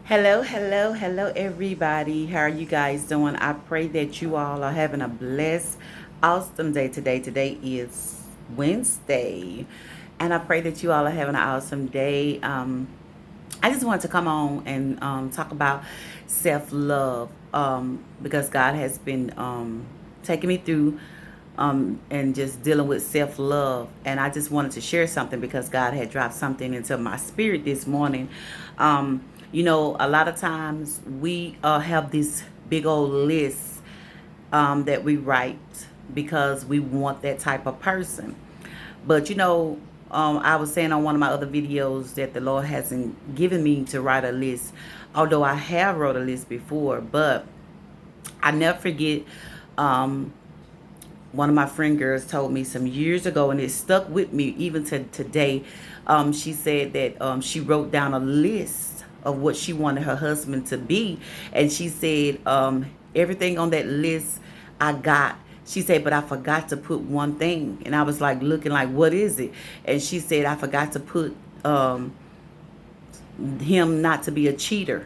Hello, hello, hello, everybody. How are you guys doing? I pray that you all are having a blessed, awesome day today. Today is Wednesday, and I pray that you all are having an awesome day. I just wanted to come on and talk about self love because God has been taking me through and just dealing with self love. And I just wanted to share something because God had dropped something into my spirit this morning. A lot of times we have this big old list that we write because we want that type of person. But I was saying on one of my other videos that the Lord hasn't given me to write a list, although I have wrote a list before. But I never forget. One of my friend girls told me some years ago, and it stuck with me even to today. She said that she wrote down a list of what she wanted her husband to be, and she said everything on that list I got. She said, but I forgot to put one thing, and I was like looking like, what is it? And she said, I forgot to put him not to be a cheater,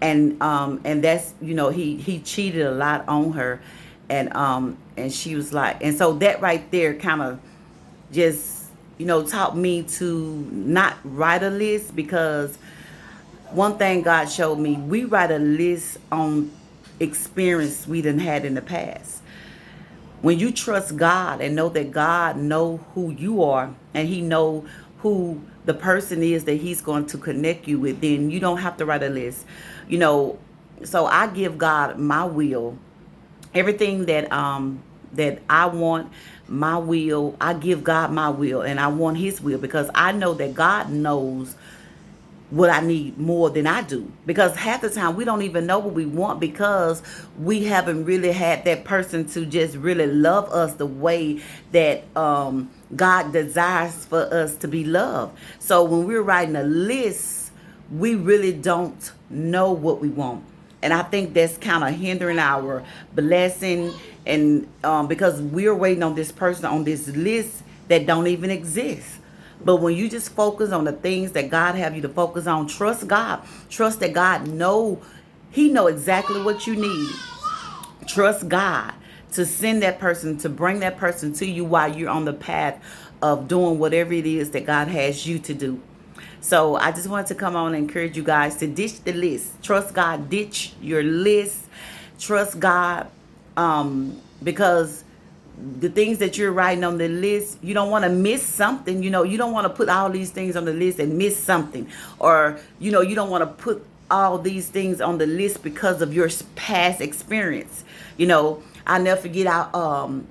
and that's he cheated a lot on her, and she was like, and so that right there kind of just taught me to not write a list, because one thing God showed me, we write a list on experience we done had in the past. When you trust God and know that God know who you are, and he know who the person is that he's going to connect you with, then you don't have to write a list. you know so I give God my will, everything that I want, my will. I give God my will, and I want his will, because I know that God knows what I need more than I do. Because half the time we don't even know what we want, because we haven't really had that person to just really love us the way that God desires for us to be loved. So when we're writing a list, we really don't know what we want. And I think that's kind of hindering our blessing, and because we're waiting on this person on this list that don't even exist. But when you just focus on the things that God have you to focus on, trust God. Trust that God he know exactly what you need. Trust God to send that person, to bring that person to you while you're on the path of doing whatever it is that God has you to do. So I just wanted to come on and encourage you guys to ditch the list. Trust God. Ditch your list. Trust God, because the things that you're writing on the list, you don't want to miss something. You don't want to put all these things on the list and miss something. Or, you don't want to put all these things on the list because of your past experience. I never forget,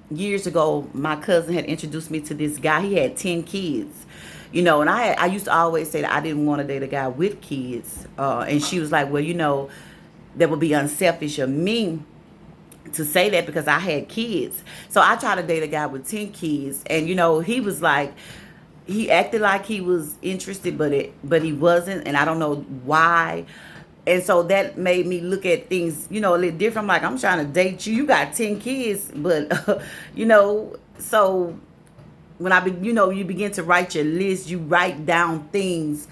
years ago, my cousin had introduced me to this guy. He had 10 kids. And I used to always say that I didn't want to date a guy with kids. And she was like, well, that would be unselfish of me to say that, because I had kids. So I tried to date a guy with 10 kids, and he was like, he acted like he was interested, but he wasn't, and I don't know why. And so that made me look at things, a little different. I'm like, I'm trying to date you. You got 10 kids, but so when you begin to write your list, you write down things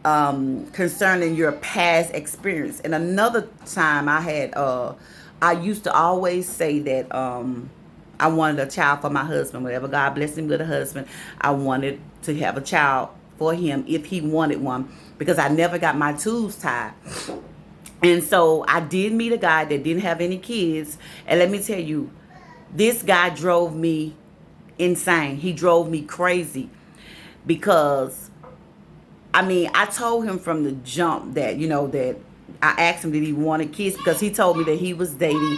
concerning your past experience. And another time I used to always say that I wanted a child for my husband. Whenever God blessed him with a husband, I wanted to have a child for him if he wanted one, because I never got my tubes tied. And so I did meet a guy that didn't have any kids. And let me tell you, this guy drove me insane. He drove me crazy, because I told him from the jump that, that I asked him did he wanted kids, because he told me that he was dating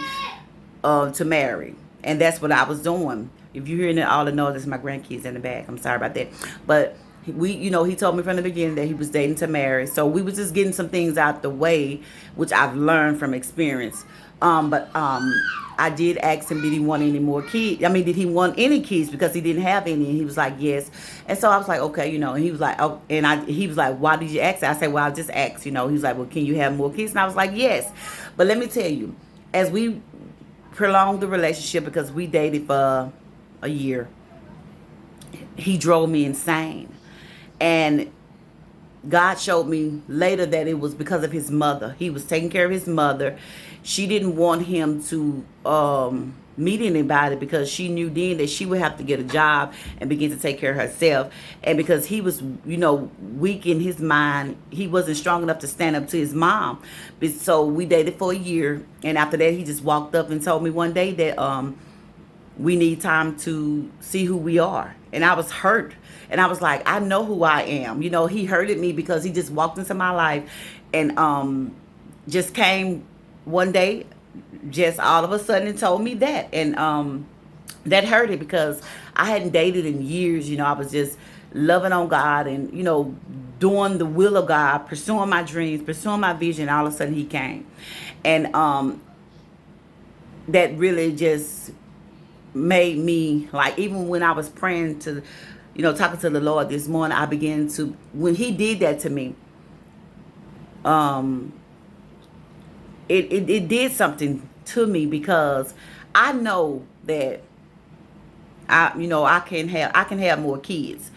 to marry. And that's what I was doing. If you're hearing all the noise, it's my grandkids in the back. I'm sorry about that. But he told me from the beginning that he was dating to marry. So we was just getting some things out the way, which I've learned from experience. But I did ask him, did he want any more kids? Did he want any kids? Because he didn't have any. And he was like, yes. And so I was like, okay, and he was like, oh, he was like, why did you ask that? I said, well, I just asked, He was like, well, can you have more kids? And I was like, yes. But let me tell you, as we prolonged the relationship, because we dated for a year, he drove me insane. And God showed me later that it was because of his mother. He was taking care of his mother. She didn't want him to meet anybody because she knew then that she would have to get a job and begin to take care of herself. And because he was, weak in his mind, he wasn't strong enough to stand up to his mom. But so we dated for a year, and after that, he just walked up and told me one day that we need time to see who we are. And I was hurt. And I was like, I know who I am. He hurted me because he just walked into my life and just came one day, just all of a sudden, and told me that. And that hurted because I hadn't dated in years. I was just loving on God and, doing the will of God, pursuing my dreams, pursuing my vision. All of a sudden, he came. And that really just made me, like, even when I was praying to, talking to the Lord this morning, I began to, when he did that to me, it did something to me because I know that I can have more kids.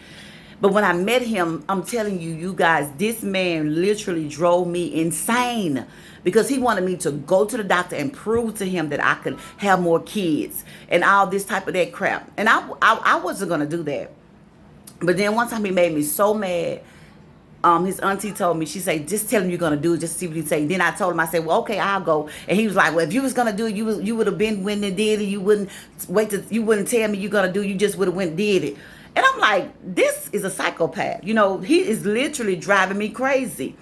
But when I met him, I'm telling you, you guys, this man literally drove me insane because he wanted me to go to the doctor and prove to him that I could have more kids and all this type of that crap. And I wasn't going to do that. But then one time he made me so mad. His auntie told me, she said, just tell him you're going to do it, just see what he say. Then I told him, I said, well, okay, I'll go. And he was like, well, if you was going to do it, you would have been when they did it. You wouldn't you wouldn't tell me you're going to do it. You just would have went and did it. And I'm like, this is a psychopath. He is literally driving me crazy.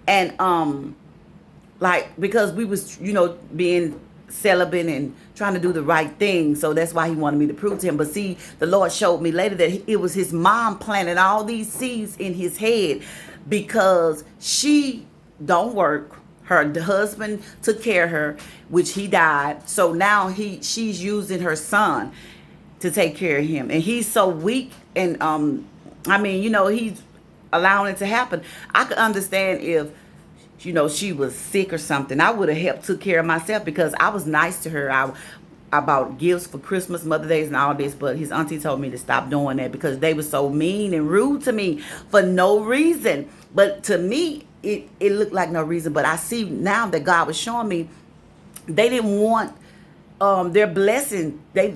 And because we was, being celibate and trying to do the right thing. So that's why he wanted me to prove to him. But see, the Lord showed me later that it was his mom planting all these seeds in his head because she don't work. Her husband took care of her, which he died. So now she's using her son to take care of him. And he's so weak. And, he's allowing it to happen. I could understand if, she was sick or something. I would have helped took care of myself because I was nice to her. I bought gifts for Christmas, Mother's Days, and all this. But his auntie told me to stop doing that because they were so mean and rude to me for no reason. But to me, it looked like no reason. But I see now that God was showing me they didn't want their blessing. They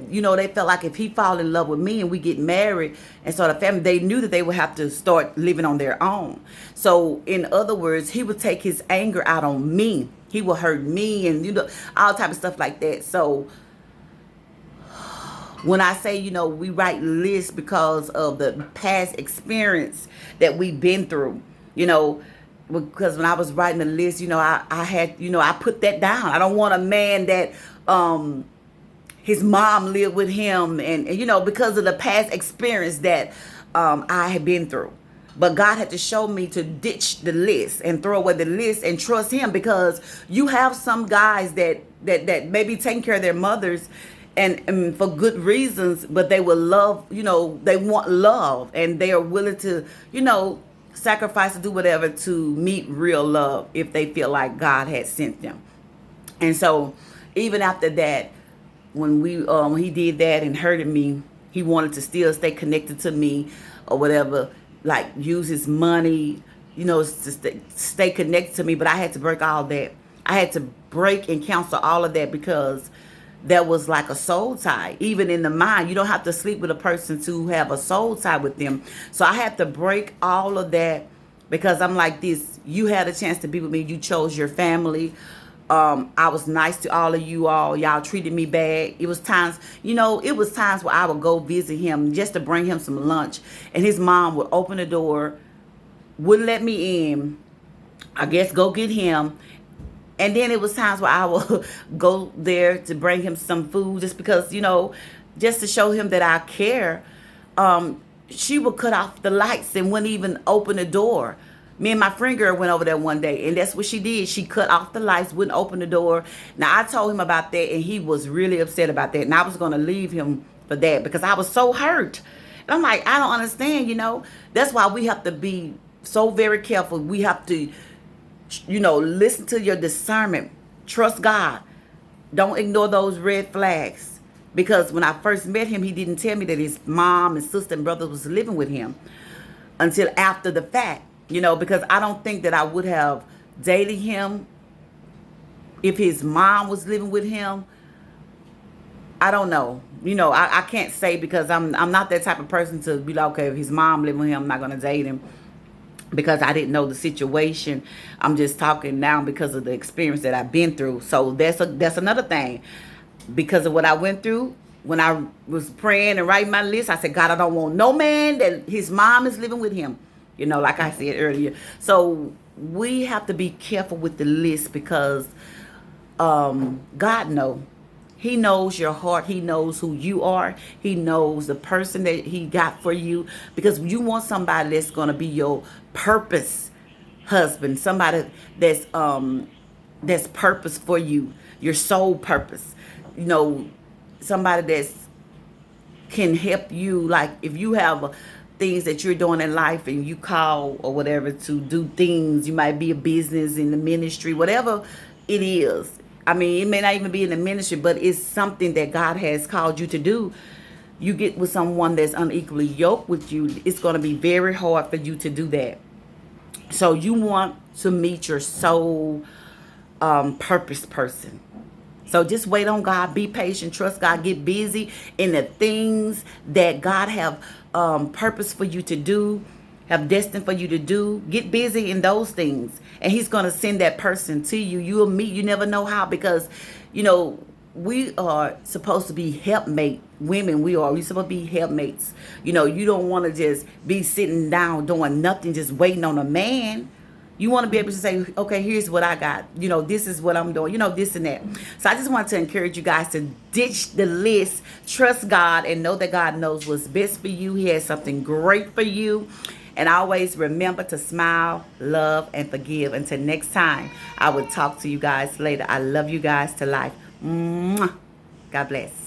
felt like if he fall in love with me and we get married and start a family, they knew that they would have to start living on their own. So in other words, he would take his anger out on me. He would hurt me and all type of stuff like that. So when I say, we write lists because of the past experience that we've been through, because when I was writing the list, I had, I put that down. I don't want a man that his mom lived with him and because of the past experience that I had been through. But God had to show me to ditch the list and throw away the list and trust him, because you have some guys that maybe taking care of their mothers and for good reasons, but they will love, they want love and they are willing to, sacrifice to do whatever to meet real love if they feel like God had sent them. And so even after that, when he did that and hurted me, he wanted to still stay connected to me or whatever, like use his money, to stay connected to me. But I had to break all that. I had to break and cancel all of that because that was like a soul tie. Even in the mind, you don't have to sleep with a person to have a soul tie with them. So I had to break all of that because I'm like this. You had a chance to be with me. You chose your family. I was nice to all of you all. Y'all treated me bad. It was times where I would go visit him just to bring him some lunch. And his mom would open the door, wouldn't let me in. I guess go get him. And then it was times where I would go there to bring him some food just because, just to show him that I care. She would cut off the lights and wouldn't even open the door. Me and my friend girl went over there one day, and that's what she did. She cut off the lights, wouldn't open the door. Now, I told him about that, and he was really upset about that. And I was going to leave him for that because I was so hurt. And I'm like, I don't understand, That's why we have to be so very careful. We have to, listen to your discernment. Trust God. Don't ignore those red flags. Because when I first met him, he didn't tell me that his mom and sister and brother was living with him until after the fact. because I don't think that I would have dated him if his mom was living with him. I don't know. I can't say because I'm not that type of person to be like, okay, if his mom living with him, I'm not gonna date him because I didn't know the situation. I'm just talking now because of the experience that I've been through. So that's another thing. Because of what I went through, when I was praying and writing my list, I said, God, I don't want no man that his mom is living with him. Like I said earlier. So we have to be careful with the list because God knows. He knows your heart. He knows who you are. He knows the person that he got for you because you want somebody that's going to be your purpose husband, somebody that's purpose for you, your soul purpose. You know, somebody that's can help you. Like if you have things that you're doing in life and you call or whatever to do things, you might be a business in the ministry, whatever it is. I mean, it may not even be in the ministry, but it's something that God has called you to do. You get with someone that's unequally yoked with you, it's going to be very hard for you to do that. So you want to meet your soul purpose person. So just wait on God, be patient, trust God, get busy in the things that God have purpose for you to do, have destined for you to do. Get busy in those things. And he's going to send that person to you. You'll meet, you never know how, because, we are supposed to be helpmate women. We supposed to be helpmates. You don't want to just be sitting down doing nothing, just waiting on a man. You want to be able to say, okay, here's what I got. This is what I'm doing, this and that. So I just want to encourage you guys to ditch the list, trust God, and know that God knows what's best for you. He has something great for you. And always remember to smile, love, and forgive. Until next time, I will talk to you guys later. I love you guys to life. Mwah. God bless.